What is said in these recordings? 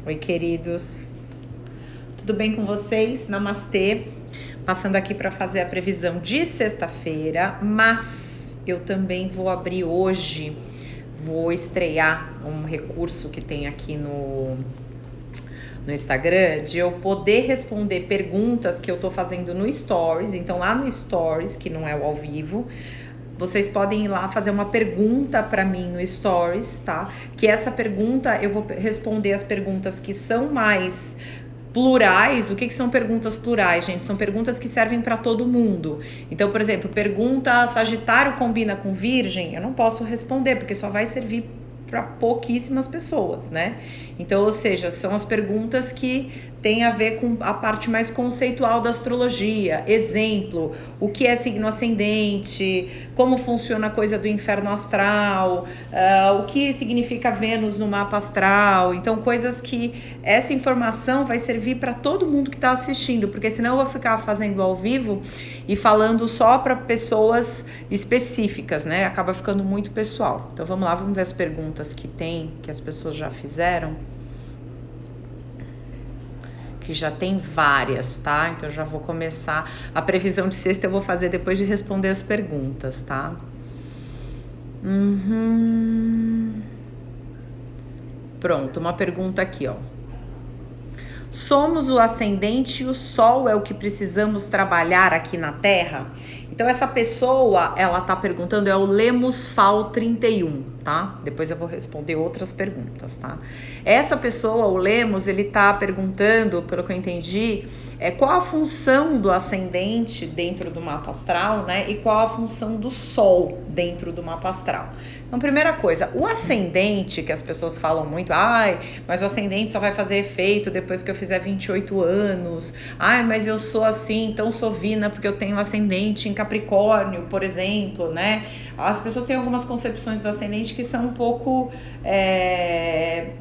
Oi, queridos. Tudo bem com vocês? Namastê. Passando aqui para fazer a previsão de sexta-feira, mas eu também vou abrir hoje, vou estrear um recurso que tem aqui no Instagram, de eu poder responder perguntas que eu tô fazendo no Stories. Então lá no Stories, que não é o ao vivo, vocês podem ir lá fazer uma pergunta para mim no Stories, tá? Que essa pergunta, eu vou responder as perguntas que são mais plurais. O que são perguntas plurais, gente? São perguntas que servem para todo mundo. Então, por exemplo, pergunta Sagitário combina com Virgem? Eu não posso responder, porque só vai servir para pouquíssimas pessoas, né? Então, ou seja, são as perguntas que têm a ver com a parte mais conceitual da astrologia. Exemplo, o que é signo ascendente, como funciona a coisa do inferno astral, o que significa Vênus no mapa astral. Então, coisas que essa informação vai servir para todo mundo que está assistindo, porque senão eu vou ficar fazendo ao vivo e falando só para pessoas específicas, né? Acaba ficando muito pessoal. Então, vamos lá, vamos ver as perguntas que tem, que as pessoas já fizeram. Que já tem várias, tá? Então já vou começar. A previsão de sexta eu vou fazer depois de responder as perguntas, tá? Pronto, uma pergunta aqui, ó. Somos o ascendente e o sol é o que precisamos trabalhar aqui na Terra? Então essa pessoa, ela tá perguntando, é o Lemos Fal 31, tá? Depois eu vou responder outras perguntas, tá? Essa pessoa, o Lemos, ele tá perguntando, pelo que eu entendi, qual a função do ascendente dentro do mapa astral, né? E qual a função do sol dentro do mapa astral. Então, primeira coisa, o ascendente, que as pessoas falam muito, mas o ascendente só vai fazer efeito depois que eu fizer 28 anos. Mas eu sou assim, então sou Vina porque eu tenho ascendente em Capricórnio, por exemplo, né? As pessoas têm algumas concepções do ascendente que são um pouco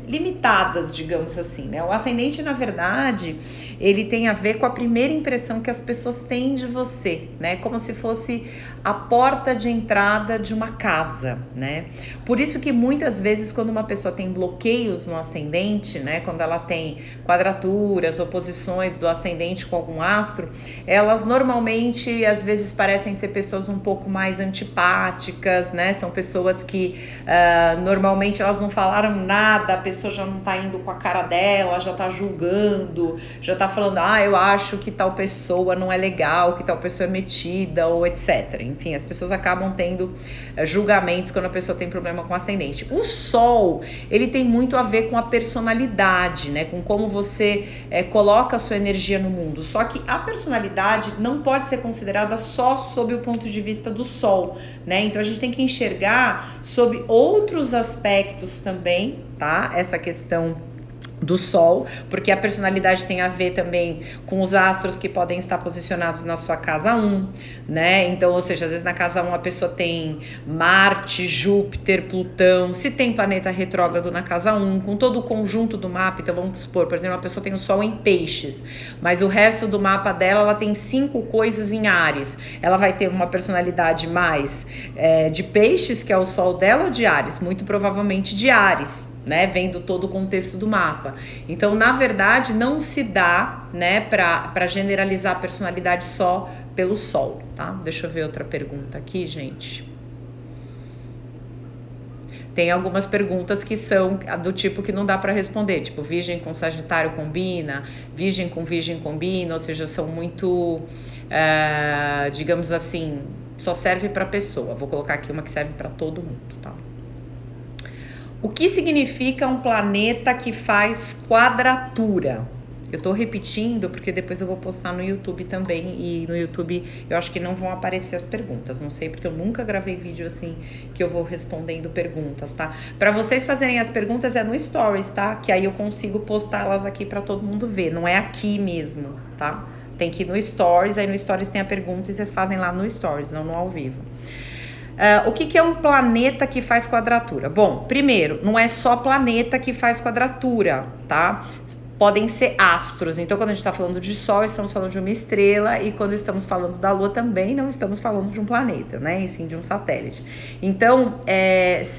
limitadas, digamos assim, né? O ascendente, na verdade, ele tem a ver com a primeira impressão que as pessoas têm de você, né? Como se fosse a porta de entrada de uma casa, né? Por isso que muitas vezes quando uma pessoa tem bloqueios no ascendente, né? Quando ela tem quadraturas, oposições do ascendente com algum astro, elas normalmente, às vezes, parecem ser pessoas um pouco mais antipáticas, né? São pessoas que normalmente elas não falaram nada, a pessoa já não tá indo com a cara dela, já tá julgando, já tá falando, eu acho que tal pessoa não é legal, que tal pessoa é metida, ou etc. Enfim, as pessoas acabam tendo julgamentos quando a pessoa tem problema com o ascendente. O sol, ele tem muito a ver com a personalidade, né? Com como você coloca a sua energia no mundo. Só que a personalidade não pode ser considerada só sob o ponto de vista do sol, né? Então a gente tem que enxergar sob outros aspectos também, tá? Essa questão do sol, porque a personalidade tem a ver também com os astros que podem estar posicionados na sua casa 1, né? Então, ou seja, às vezes na casa 1 a pessoa tem Marte, Júpiter, Plutão, se tem planeta retrógrado na casa 1, com todo o conjunto do mapa. Então vamos supor, por exemplo, a pessoa tem o sol em Peixes, mas o resto do mapa dela, ela tem 5 coisas em Áries. Ela vai ter uma personalidade mais de Peixes, que é o sol dela, ou de Áries? Muito provavelmente de Áries, né, vendo todo o contexto do mapa. Então, na verdade, não se dá, né, para generalizar a personalidade só pelo sol, tá? Deixa eu ver outra pergunta aqui, gente. Tem algumas perguntas que são do tipo que não dá para responder, tipo Virgem com Sagitário combina, Virgem combina, ou seja, são muito, digamos assim, só serve para pessoa. Vou colocar aqui uma que serve para todo mundo, tá? O que significa um planeta que faz quadratura? Eu tô repetindo porque depois eu vou postar no YouTube também, e no YouTube eu acho que não vão aparecer as perguntas, não sei, porque eu nunca gravei vídeo assim que eu vou respondendo perguntas, tá? Para vocês fazerem as perguntas é no Stories, tá? Que aí eu consigo postá-las aqui para todo mundo ver, não é aqui mesmo, tá? Tem que ir no Stories, aí no Stories tem a pergunta e vocês fazem lá no Stories, não no ao vivo. O que é um planeta que faz quadratura? Bom, primeiro, não é só planeta que faz quadratura, tá? Podem ser astros. Então, quando a gente está falando de Sol, estamos falando de uma estrela, e quando estamos falando da Lua também não estamos falando de um planeta, né? E sim de um satélite. Então,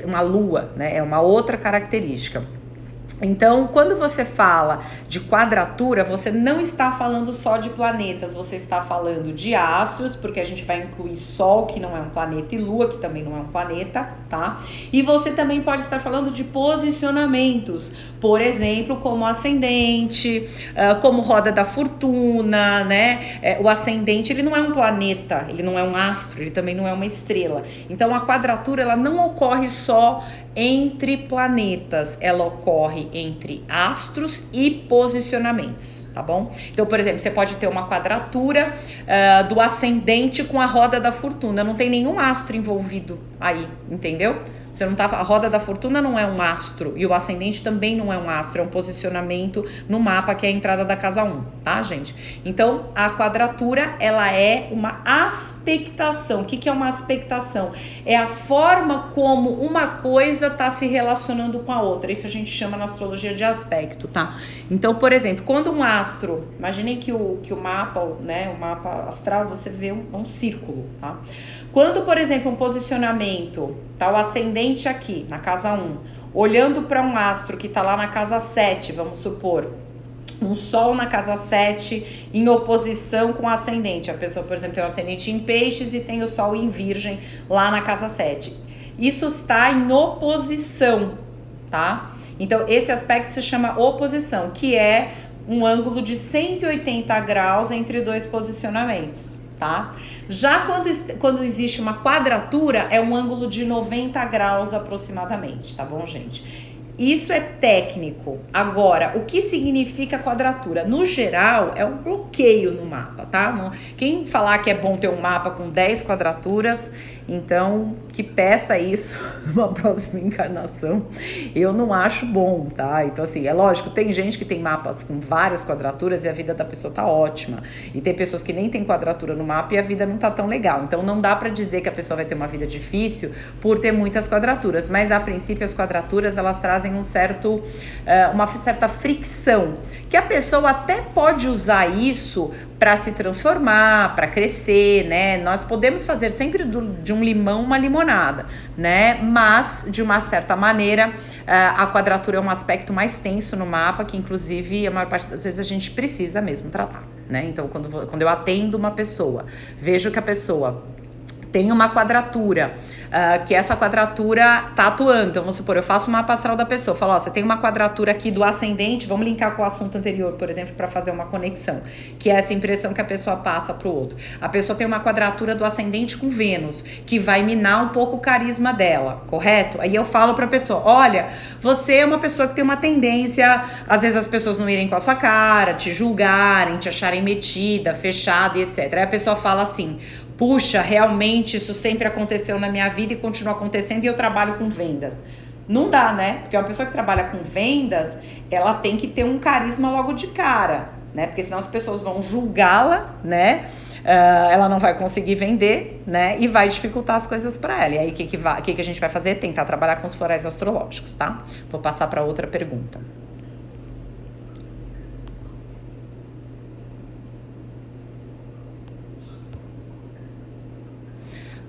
uma Lua, né? É uma outra característica. Então, quando você fala de quadratura, você não está falando só de planetas, você está falando de astros, porque a gente vai incluir Sol, que não é um planeta, e Lua, que também não é um planeta, tá? E você também pode estar falando de posicionamentos, por exemplo, como ascendente, como roda da fortuna, né? O ascendente, ele não é um planeta, ele não é um astro, ele também não é uma estrela. Então, a quadratura, ela não ocorre só entre planetas, ela ocorre entre astros e posicionamentos, tá bom? Então, por exemplo, você pode ter uma quadratura do ascendente com a roda da fortuna, não tem nenhum astro envolvido aí, entendeu? Você não tá, a roda da fortuna não é um astro e o ascendente também não é um astro, é um posicionamento no mapa que é a entrada da casa 1, tá, gente? Então, a quadratura, ela é uma aspectação. O que é uma aspectação? É a forma como uma coisa tá se relacionando com a outra. Isso a gente chama na astrologia de aspecto, tá? Então, por exemplo, quando um astro, imaginem que o mapa, né, o mapa astral, você vê um círculo, tá? Quando, por exemplo, um posicionamento, tá o ascendente aqui, na casa 1, olhando para um astro que tá lá na casa 7, vamos supor, um Sol na casa 7 em oposição com o ascendente. A pessoa, por exemplo, tem o ascendente em Peixes e tem o Sol em Virgem lá na casa 7. Isso está em oposição, tá? Então, esse aspecto se chama oposição, que é um ângulo de 180 graus entre dois posicionamentos, tá? Já quando existe uma quadratura, é um ângulo de 90 graus aproximadamente, tá bom, gente? Isso é técnico. Agora, o que significa quadratura? No geral, é um bloqueio no mapa, tá? Quem falar que é bom ter um mapa com 10 quadraturas, então que peça isso numa próxima encarnação. Eu não acho bom, tá? Então, assim, é lógico, tem gente que tem mapas com várias quadraturas e a vida da pessoa tá ótima. E tem pessoas que nem tem quadratura no mapa e a vida não tá tão legal. Então, não dá pra dizer que a pessoa vai ter uma vida difícil por ter muitas quadraturas. Mas, a princípio, as quadraturas, elas trazem uma certa fricção, que a pessoa até pode usar isso para se transformar, para crescer, né? Nós podemos fazer sempre de um limão uma limonada, né? Mas, de uma certa maneira, a quadratura é um aspecto mais tenso no mapa, que inclusive a maior parte das vezes a gente precisa mesmo tratar, né? Então, quando eu atendo uma pessoa, vejo que a pessoa tem uma quadratura, que essa quadratura tá atuando. Então, vamos supor, eu faço uma mapa astral da pessoa, falo, ó, você tem uma quadratura aqui do ascendente, vamos linkar com o assunto anterior, por exemplo, para fazer uma conexão, que é essa impressão que a pessoa passa pro outro. A pessoa tem uma quadratura do ascendente com Vênus, que vai minar um pouco o carisma dela, correto? Aí eu falo pra pessoa, olha, você é uma pessoa que tem uma tendência, às vezes as pessoas não irem com a sua cara, te julgarem, te acharem metida, fechada e etc. Aí a pessoa fala assim, puxa, realmente isso sempre aconteceu na minha vida e continua acontecendo e eu trabalho com vendas. Não dá, né? Porque uma pessoa que trabalha com vendas, ela tem que ter um carisma logo de cara, né? Porque senão as pessoas vão julgá-la, né? Ela não vai conseguir vender, né? E vai dificultar as coisas para ela. E aí, o que a gente vai fazer? Tentar trabalhar com os florais astrológicos, tá? Vou passar para outra pergunta.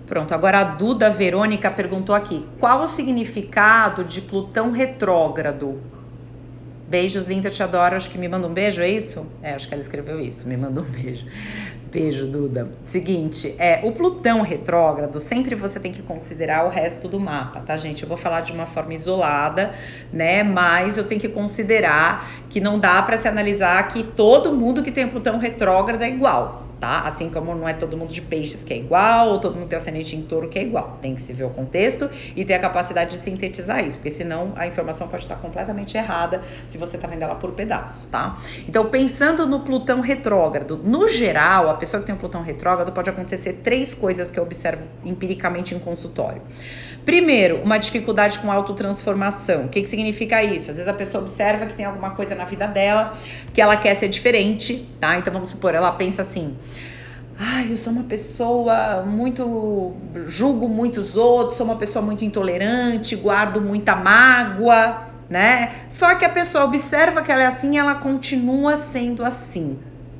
Pronto, agora a Duda Verônica perguntou aqui, qual o significado de Plutão retrógrado? Beijos, Inter, te adoro, acho que me manda um beijo, é isso? Acho que ela escreveu isso, me mandou um beijo. Beijo, Duda. Seguinte, o Plutão retrógrado, sempre você tem que considerar o resto do mapa, tá, gente? Eu vou falar de uma forma isolada, né? Mas eu tenho que considerar que não dá pra se analisar que todo mundo que tem o Plutão retrógrado é igual, tá? Assim como não é todo mundo de Peixes que é igual, ou todo mundo tem ascendente em Touro que é igual. Tem que se ver o contexto e ter a capacidade de sintetizar isso, porque senão a informação pode estar completamente errada se você tá vendo ela por pedaço, tá? Então, pensando no Plutão retrógrado, no geral, a pessoa que tem o Plutão retrógrado pode acontecer 3 coisas que eu observo empiricamente em consultório. Primeiro, uma dificuldade com autotransformação. O que significa isso? Às vezes a pessoa observa que tem alguma coisa na vida dela que ela quer ser diferente, tá? Então, vamos supor, ela pensa assim, eu sou uma pessoa julgo muitos outros, sou uma pessoa muito intolerante, guardo muita mágoa, né? Só que a pessoa observa que ela é assim e ela continua sendo assim,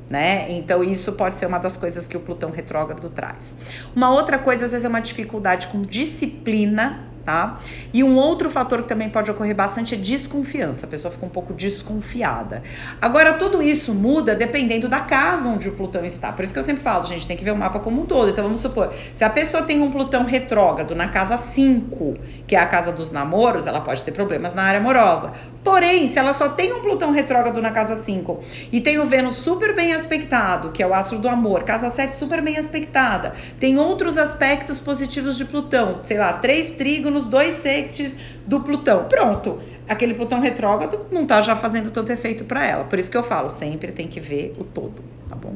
né? Então isso pode ser uma das coisas que o Plutão retrógrado traz. Uma outra coisa, às vezes, é uma dificuldade com disciplina, tá? E um outro fator que também pode ocorrer bastante é desconfiança, a pessoa fica um pouco desconfiada. Agora, tudo isso muda dependendo da casa onde o Plutão está, por isso que eu sempre falo, gente, tem que ver o mapa como um todo. Então vamos supor, se a pessoa tem um Plutão retrógrado na casa 5, que é a casa dos namoros, ela pode ter problemas na área amorosa. Porém, se ela só tem um Plutão retrógrado na casa 5 e tem o Vênus super bem aspectado, que é o astro do amor, casa 7 super bem aspectada, tem outros aspectos positivos de Plutão, sei lá, 3 trígonos, 2 sextis do Plutão, pronto, aquele Plutão retrógrado não tá já fazendo tanto efeito para ela. Por isso que eu falo, sempre tem que ver o todo, tá bom?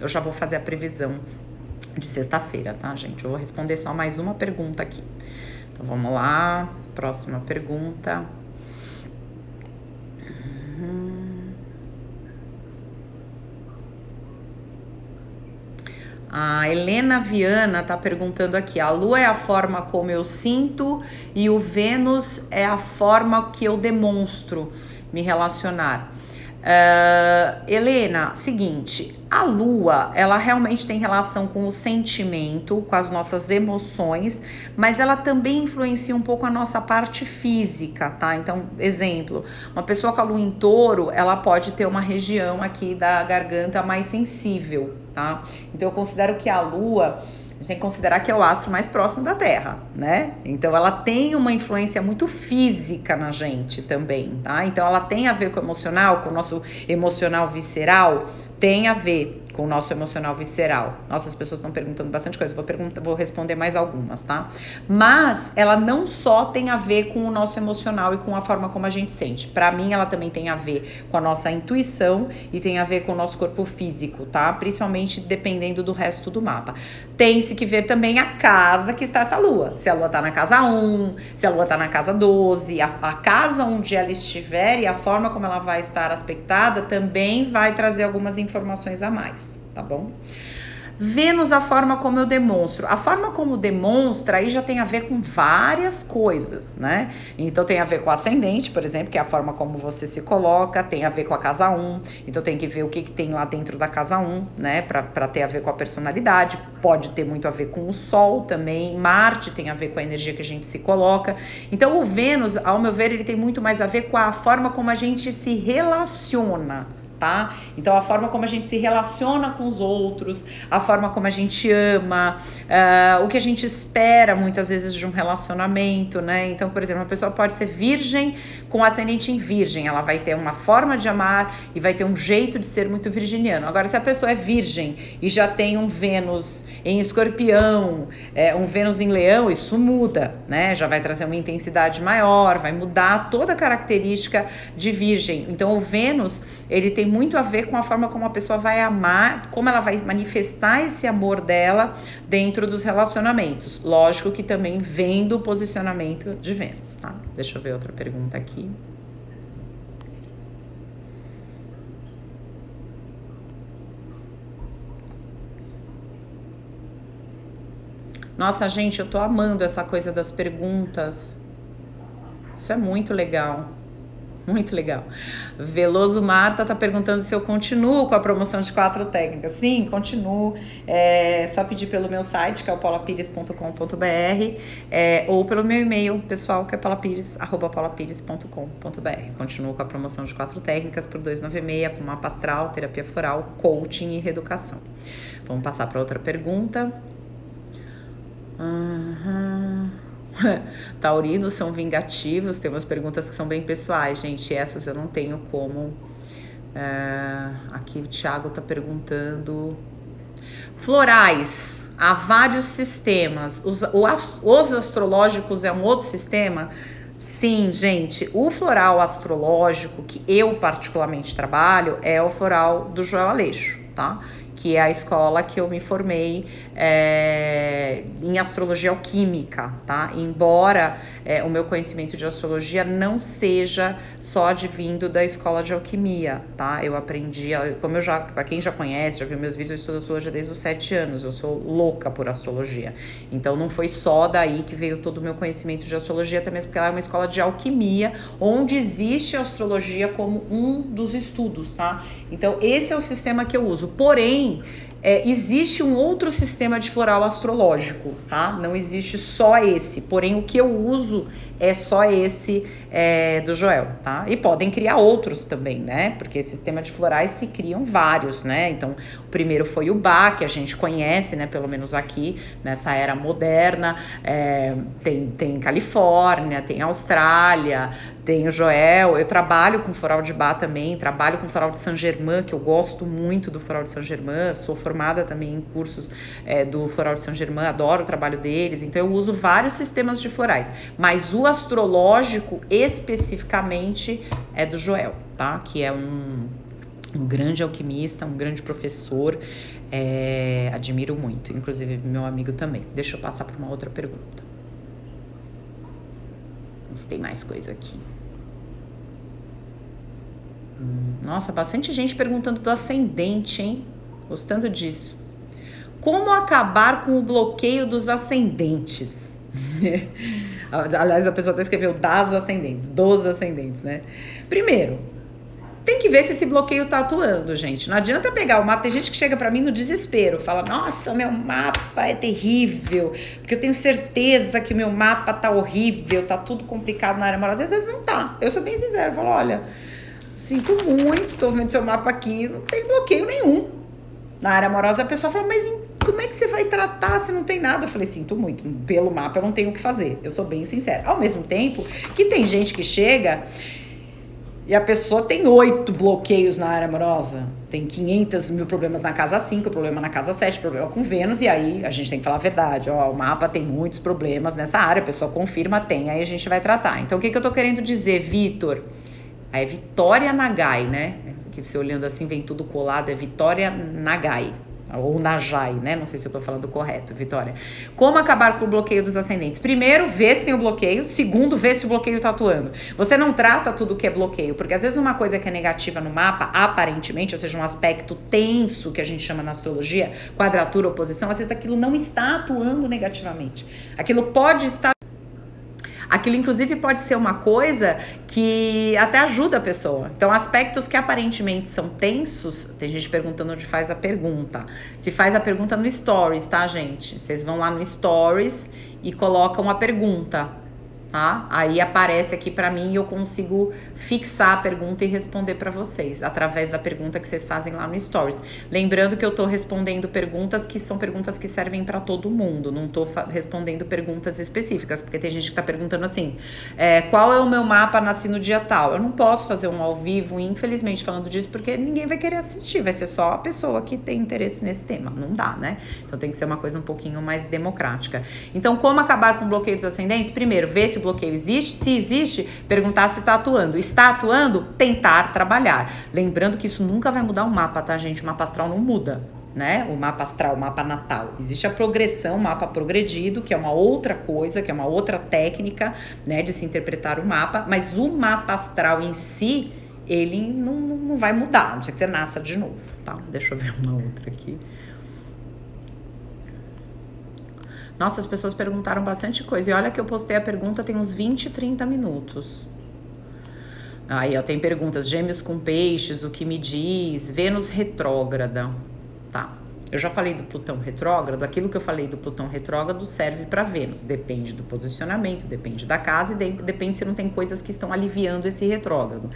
Eu já vou fazer a previsão de sexta-feira, tá, gente? Eu vou responder só mais uma pergunta aqui. Então vamos lá, próxima pergunta. A Helena Viana tá perguntando aqui, a Lua é a forma como eu sinto e o Vênus é a forma que eu demonstro me relacionar. Helena, seguinte, a Lua, ela realmente tem relação com o sentimento, com as nossas emoções, mas ela também influencia um pouco a nossa parte física, tá? Então, exemplo, uma pessoa com a Lua em Touro, ela pode ter uma região aqui da garganta mais sensível, tá? Então, eu considero que a Lua, a gente tem que considerar que é o astro mais próximo da Terra, né? Então, ela tem uma influência muito física na gente também, tá? Então, ela tem a ver com o emocional, com o nosso emocional visceral, tem a ver com o nosso emocional visceral. Nossa, as pessoas estão perguntando bastante coisa, vou responder mais algumas, tá? Mas ela não só tem a ver com o nosso emocional e com a forma como a gente sente. Pra mim, ela também tem a ver com a nossa intuição e tem a ver com o nosso corpo físico, tá? Principalmente dependendo do resto do mapa. Tem-se que ver também a casa que está essa Lua. Se a Lua tá na casa 1, se a Lua tá na casa 12, a casa onde ela estiver e a forma como ela vai estar aspectada também vai trazer algumas informações a mais. Tá bom? Vênus, a forma como eu demonstro. A forma como demonstra aí já tem a ver com várias coisas, né? Então tem a ver com o ascendente, por exemplo, que é a forma como você se coloca, tem a ver com a casa 1, então tem que ver o que tem lá dentro da casa 1, né? Pra ter a ver com a personalidade, pode ter muito a ver com o Sol também, Marte tem a ver com a energia que a gente se coloca. Então o Vênus, ao meu ver, ele tem muito mais a ver com a forma como a gente se relaciona, tá? Então a forma como a gente se relaciona com os outros, a forma como a gente ama, o que a gente espera muitas vezes de um relacionamento, né? Então, por exemplo, uma pessoa pode ser virgem com ascendente em virgem, ela vai ter uma forma de amar e vai ter um jeito de ser muito virginiano. Agora, se a pessoa é virgem e já tem um Vênus em Escorpião, um Vênus em Leão, isso muda, né? Já vai trazer uma intensidade maior, vai mudar toda a característica de virgem. Então, o Vênus, ele tem muito a ver com a forma como a pessoa vai amar, como ela vai manifestar esse amor dela dentro dos relacionamentos. Lógico que também vem do posicionamento de Vênus, tá? Deixa eu ver outra pergunta aqui. Nossa, gente, eu tô amando essa coisa das perguntas. Isso é muito legal. Muito legal. Veloso Marta tá perguntando se eu continuo com a promoção de 4 técnicas. Sim, continuo. É só pedir pelo meu site, que é o paulapires.com.br, ou pelo meu e-mail pessoal, que é paulapires@paulapires.com.br. Continuo com a promoção de 4 técnicas por 296, com mapa astral, terapia floral, coaching e reeducação. Vamos passar para outra pergunta. Taurinos são vingativos, tem umas perguntas que são bem pessoais, gente, essas eu não tenho como. Aqui o Thiago tá perguntando. Florais, há vários sistemas, os astrológicos é um outro sistema? Sim, gente, o floral astrológico que eu particularmente trabalho é o floral do Joel Aleixo, tá? Que é a escola que eu me formei em astrologia alquímica, tá? Embora o meu conhecimento de astrologia não seja só advindo da escola de alquimia, tá? Eu aprendi, como pra quem já conhece, já viu meus vídeos, eu estudo astrologia desde os 7 anos, eu sou louca por astrologia. Então não foi só daí que veio todo o meu conhecimento de astrologia, até mesmo porque ela é uma escola de alquimia, onde existe a astrologia como um dos estudos, tá? Então esse é o sistema que eu uso, porém, existe um outro sistema de floral astrológico, tá? Não existe só esse, porém o que eu uso é só esse do Joel, tá? E podem criar outros também, né? Porque sistema de florais se criam vários, né? Então, o primeiro foi o Bach, que a gente conhece, né? Pelo menos aqui, nessa era moderna. Tem Califórnia, tem Austrália, tem o Joel. Eu trabalho com floral de Bach também, trabalho com floral de Saint-Germain, que eu gosto muito do floral de Saint-Germain. Sou formada também em cursos do floral de Saint-Germain, adoro o trabalho deles. Então, eu uso vários sistemas de florais, mas o astrológico especificamente é do Joel, tá? Que é um grande alquimista, um grande professor, admiro muito, inclusive meu amigo também. Deixa eu passar para uma outra pergunta. Se tem mais coisa aqui. Nossa, bastante gente perguntando do ascendente, hein? Gostando disso. Como acabar com o bloqueio dos ascendentes? Aliás, a pessoa até escreveu dos ascendentes, né? Primeiro, tem que ver se esse bloqueio tá atuando, gente. Não adianta pegar o mapa. Tem gente que chega pra mim no desespero, fala: nossa, meu mapa é terrível, porque eu tenho certeza que o meu mapa tá horrível, tá tudo complicado na área amorosa. Às vezes não tá. Eu sou bem sincera, eu falo: olha, sinto muito, tô vendo seu mapa aqui, não tem bloqueio nenhum. Na área amorosa, a pessoa fala: mas como é que você vai tratar se não tem nada? Eu falei: sinto muito, pelo mapa eu não tenho o que fazer. Eu sou bem sincera. Ao mesmo tempo que tem gente que chega e a pessoa tem 8 bloqueios na área amorosa, tem 500 mil problemas na casa 5, problema na casa 7, problema com Vênus, e aí a gente tem que falar a verdade. Ó, o mapa tem muitos problemas nessa área, a pessoa confirma, tem, aí a gente vai tratar. Então, o que eu tô querendo dizer, Vitor? Aí é Vitória Nagai, né? Que você olhando assim, vem tudo colado, é Vitória Nagai. Ou Najai, né? Não sei se eu tô falando correto, Vitória. Como acabar com o bloqueio dos ascendentes? Primeiro, vê se tem o bloqueio. Segundo, vê se o bloqueio tá atuando. Você não trata tudo que é bloqueio, porque às vezes uma coisa que é negativa no mapa, aparentemente, ou seja, um aspecto tenso, que a gente chama na astrologia, quadratura, oposição, às vezes aquilo não está atuando negativamente. Aquilo pode estar... Aquilo, inclusive, pode ser uma coisa que até ajuda a pessoa. Então, aspectos que aparentemente são tensos, tem gente perguntando onde faz a pergunta. Se faz a pergunta no Stories, tá, gente? Vocês vão lá no Stories e colocam a pergunta, tá? Aí aparece aqui pra mim e eu consigo fixar a pergunta e responder pra vocês, através da pergunta que vocês fazem lá no Stories. Lembrando que eu tô respondendo perguntas que são perguntas que servem pra todo mundo, não tô respondendo perguntas específicas, porque tem gente que tá perguntando assim, qual é o meu mapa, nasci no dia tal? Eu não posso fazer um ao vivo, infelizmente, falando disso, porque ninguém vai querer assistir, vai ser só a pessoa que tem interesse nesse tema, não dá, né? Então tem que ser uma coisa um pouquinho mais democrática. Então, como acabar com o bloqueio dos ascendentes? Primeiro, ver se o bloqueio existe. Se existe, perguntar se está atuando. Está atuando? Tentar trabalhar. Lembrando que isso nunca vai mudar o mapa, tá, gente? O mapa astral não muda, né? O mapa astral, o mapa natal. Existe a progressão, o mapa progredido, que é uma outra coisa, que é uma outra técnica, né, de se interpretar o mapa, mas o mapa astral em si, ele não vai mudar, a não ser que você nasça de novo, tá? Deixa eu ver uma outra aqui. Nossa, as pessoas perguntaram bastante coisa. E olha que eu postei a pergunta tem uns 20, 30 minutos. Aí, ó, tem perguntas. Gêmeos com peixes, o que me diz? Vênus retrógrada. Tá. Eu já falei do Plutão retrógrado. Aquilo que eu falei do Plutão retrógrado serve para Vênus. Depende do posicionamento, depende da casa e depende se não tem coisas que estão aliviando esse retrógrado.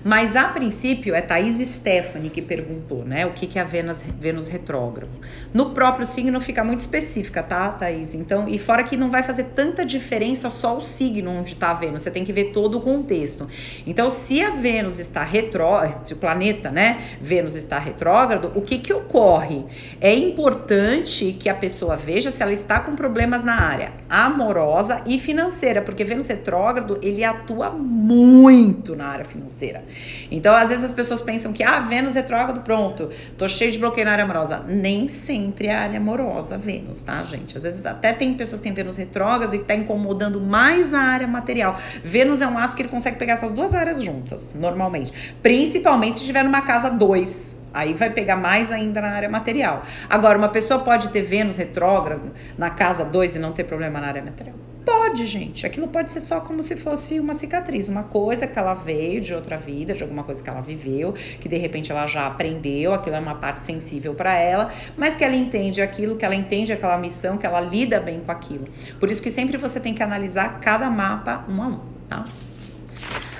Mas, a princípio, é Thaís Stephanie que perguntou, né? O que é a Vênus retrógrado. No próprio signo fica muito específica, tá, Thaís? Então, e fora que não vai fazer tanta diferença só o signo onde está a Vênus. Você tem que ver todo o contexto. Então, se a Vênus está retrógrado, se o planeta, né, Vênus está retrógrado, o que ocorre? É importante que a pessoa veja se ela está com problemas na área amorosa e financeira, porque Vênus retrógrado, ele atua muito na área financeira. Então, às vezes as pessoas pensam que, Vênus retrógrado, pronto, tô cheio de bloqueio na área amorosa. Nem sempre é a área amorosa, Vênus, tá, gente? Às vezes até tem pessoas que têm Vênus retrógrado e que tá incomodando mais na área material. Vênus é um astro que ele consegue pegar essas duas áreas juntas, normalmente. Principalmente se estiver numa casa 2. Aí vai pegar mais ainda na área material. Agora, uma pessoa pode ter Vênus retrógrado na casa 2 e não ter problema na área material? Pode, gente. Aquilo pode ser só como se fosse uma cicatriz, uma coisa que ela veio de outra vida, de alguma coisa que ela viveu, que de repente ela já aprendeu, aquilo é uma parte sensível para ela, mas que ela entende aquilo, que ela entende aquela missão, que ela lida bem com aquilo. Por isso que sempre você tem que analisar cada mapa um a um, tá?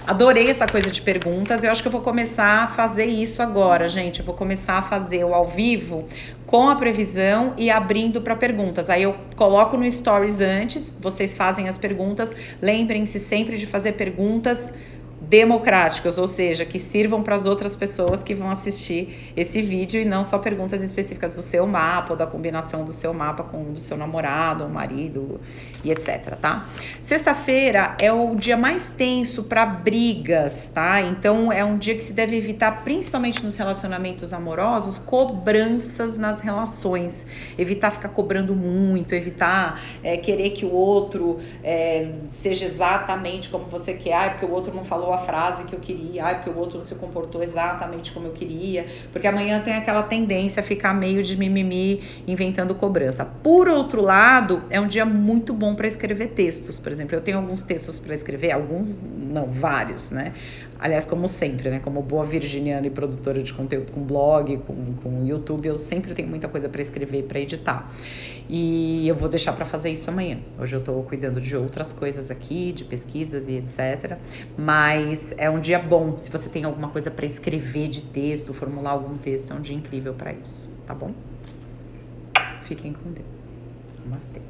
Adorei essa coisa de perguntas. Eu acho que eu vou começar a fazer isso agora, gente. Eu vou começar a fazer o ao vivo com a previsão e abrindo para perguntas. Aí eu coloco no Stories antes, vocês fazem as perguntas. Lembrem-se sempre de fazer perguntas democráticas, ou seja, que sirvam para as outras pessoas que vão assistir esse vídeo e não só perguntas específicas do seu mapa ou da combinação do seu mapa com o do seu namorado ou marido e etc, tá? Sexta-feira é o dia mais tenso para brigas, tá? Então é um dia que se deve evitar, principalmente nos relacionamentos amorosos, cobranças nas relações. Evitar ficar cobrando muito, evitar querer que o outro seja exatamente como você quer, porque o outro não falou a frase que eu queria, porque o outro se comportou exatamente como eu queria, porque amanhã tem aquela tendência a ficar meio de mimimi, inventando cobrança. Por outro lado, é um dia muito bom para escrever textos. Por exemplo, eu tenho alguns textos para escrever, alguns não, vários, né? Aliás, como sempre, né? Como boa virginiana e produtora de conteúdo com blog, com YouTube, eu sempre tenho muita coisa para escrever e para editar. E eu vou deixar para fazer isso amanhã. Hoje eu tô cuidando de outras coisas aqui, de pesquisas e etc. Mas é um dia bom. Se você tem alguma coisa para escrever de texto, formular algum texto, é um dia incrível para isso, tá bom? Fiquem com Deus. Namastê.